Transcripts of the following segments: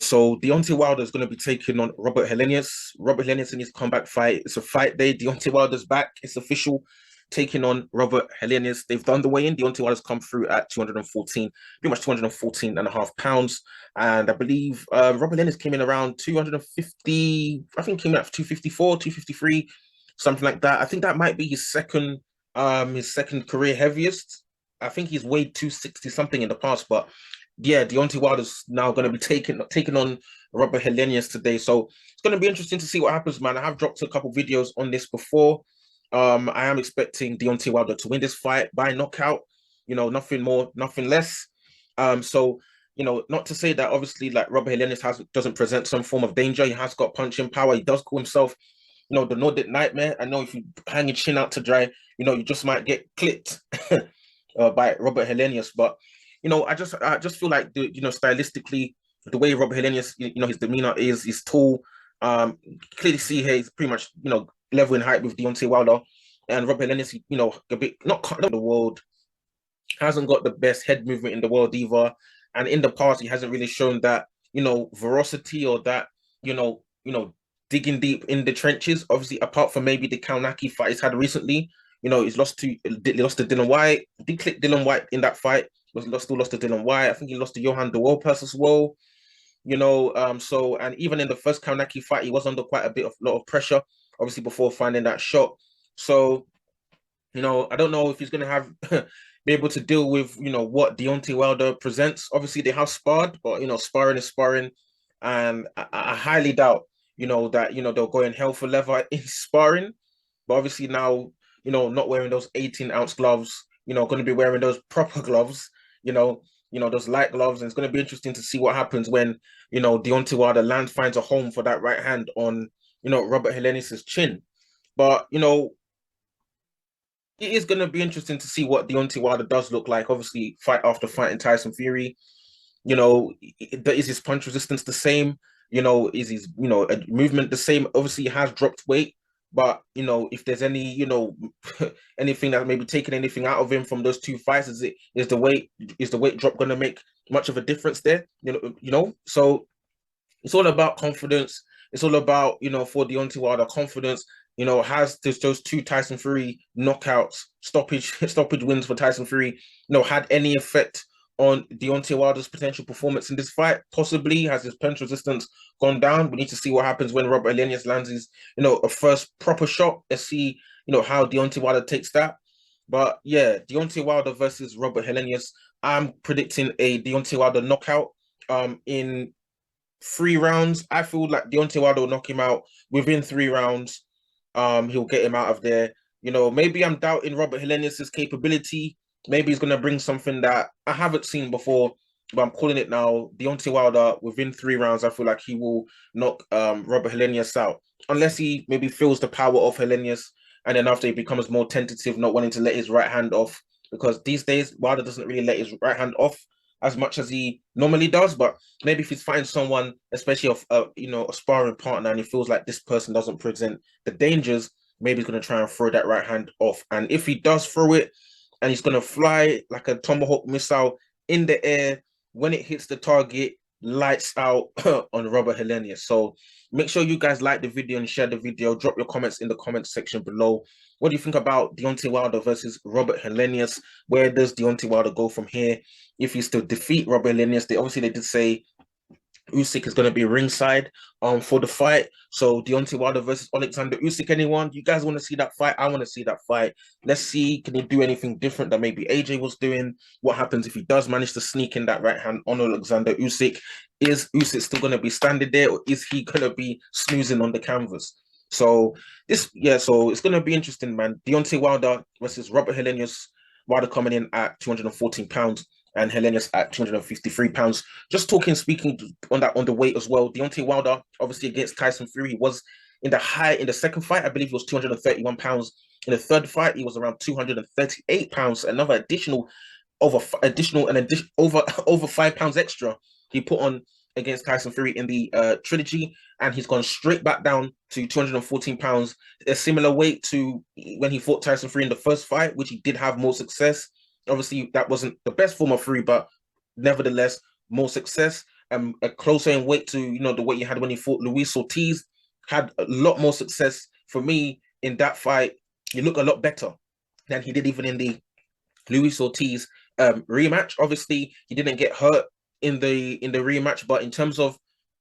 So Deontay Wilder is going to be taking on Robert Helenius. Robert Helenius in his comeback fight. It's a fight day. Deontay Wilder's back. It's official. Taking on Robert Helenius. They've done the weigh-in. Deontay Wilder's come through at 214, pretty much 214 and a half pounds. And I believe Robert Helenius came in around 250. I think came in at 254, 253, something like that. I think that might be his second career heaviest. I think he's weighed 260 something in the past, but yeah, Deontay Wilder's now going to be taking on Robert Helenius today. So it's going to be interesting to see what happens, man. I have dropped a couple videos on this before. I am expecting Deontay Wilder to win this fight by knockout. Nothing more, nothing less. So not to say that obviously like Robert Helenius doesn't present some form of danger. He has got punching power. He does call himself, the Nordic Nightmare. I know if you hang your chin out to dry, you just might get clipped by Robert Helenius, but. I just feel like stylistically, the way Robert Helenius, his demeanor is tall. Clearly see here he's pretty much, level in height with Deontay Wilder, and Robert Helenius, a bit not cut the world, hasn't got the best head movement in the world either, and in the past he hasn't really shown that, veracity or that, digging deep in the trenches. Obviously, apart from maybe the Kaunaki fight he's had recently, he's lost to Dylan White. Did click Dylan White in that fight. Still lost to Dylan White. I think he lost to Johan De Wolpers as well. So and even in the first Kaunaki fight, he was under quite a lot of pressure, obviously before finding that shot. So, I don't know if he's gonna have be able to deal with what Deontay Wilder presents. Obviously, they have sparred, but sparring is sparring, and I highly doubt that they'll go in hell for leather in sparring. But obviously now, not wearing those 18-ounce gloves, going to be wearing those proper gloves. Those light gloves, and it's going to be interesting to see what happens when, Deontay Wilder finds a home for that right hand on, Robert Helenius's chin. But, it is going to be interesting to see what Deontay Wilder does look like. Obviously, fight after fighting Tyson Fury, is his punch resistance the same? Is his, movement the same? Obviously, he has dropped weight. But if there's any, anything that maybe taking anything out of him from those two fights, is the weight drop going to make much of a difference there? So it's all about confidence. It's all about for Deontay Wilder confidence. Has those two Tyson Fury knockouts, stoppage wins for Tyson Fury, had any effect on Deontay Wilder's potential performance in this fight? Possibly. Has his punch resistance gone down? We need to see what happens when Robert Helenius lands his, a first proper shot. Let's see, how Deontay Wilder takes that. But yeah, Deontay Wilder versus Robert Helenius. I'm predicting a Deontay Wilder knockout in 3 rounds. I feel like Deontay Wilder will knock him out within 3 rounds. He'll get him out of there. Maybe I'm doubting Robert Helenius's capability. Maybe he's going to bring something that I haven't seen before, but I'm calling it now. Deontay Wilder, within 3 rounds, I feel like he will knock Robert Helenius out. Unless he maybe feels the power of Helenius, and then after he becomes more tentative, not wanting to let his right hand off. Because these days, Wilder doesn't really let his right hand off as much as he normally does. But maybe if he's fighting someone, especially a sparring partner, and he feels like this person doesn't present the dangers, maybe he's going to try and throw that right hand off. And if he does throw it, and he's going to fly like a Tomahawk missile in the air. When it hits the target, lights out on Robert Helenius. So make sure you guys like the video and share the video. Drop your comments in the comment section below. What do you think about Deontay Wilder versus Robert Helenius? Where does Deontay Wilder go from here? If he still defeat Robert Helenius, they did say Usyk is going to be ringside for the fight. So Deontay Wilder versus Alexander Usyk. Anyone? You guys want to see that fight? I want to see that fight. Let's see. Can he do anything different that maybe AJ was doing? What happens if he does manage to sneak in that right hand on Alexander Usyk? Is Usyk still going to be standing there, or is he going to be snoozing on the canvas? So so it's going to be interesting, man. Deontay Wilder versus Robert Helenius. Wilder coming in at 214 pounds. And Helenius at 253 pounds. Just speaking on the weight as well. Deontay Wilder, obviously against Tyson Fury, was in the second fight, I believe he was 231 pounds. In the third fight, he was around 238 pounds. Another over 5 pounds extra he put on against Tyson Fury in the trilogy, and he's gone straight back down to 214 pounds. A similar weight to when he fought Tyson Fury in the first fight, which he did have more success. Obviously, that wasn't the best form of Fury, but nevertheless, more success. a closer in weight to, you know, the weight he had when he fought Luis Ortiz. Had a lot more success for me in that fight. He looked a lot better than he did even in the Luis Ortiz rematch. Obviously, he didn't get hurt in the rematch, but in terms of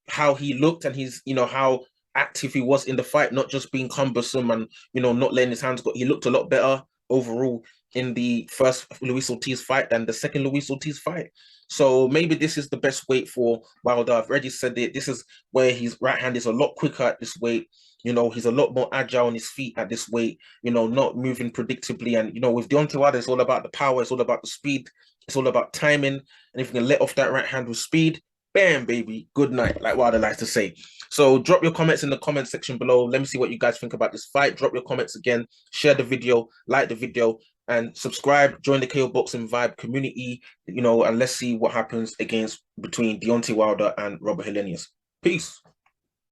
how he looked and his, you know, how active he was in the fight, not just being cumbersome and, you know, not letting his hands go, he looked a lot better overall in the first Luis Ortiz fight than the second Luis Ortiz fight. So maybe this is the best weight for Wilder. I've already said it. This is where his right hand is a lot quicker at this weight. You know, he's a lot more agile on his feet at this weight, you know, not moving predictably. And, you know, with Deontay Wilder, it's all about the power. It's all about the speed. It's all about timing. And if you can let off that right hand with speed, bam, baby, good night, like Wilder likes to say. So drop your comments in the comment section below. Let me see what you guys think about this fight. Drop your comments again. Share the video, like the video, and subscribe. Join the KO Boxing Vibe community, you know, and let's see what happens between Deontay Wilder and Robert Helenius. Peace.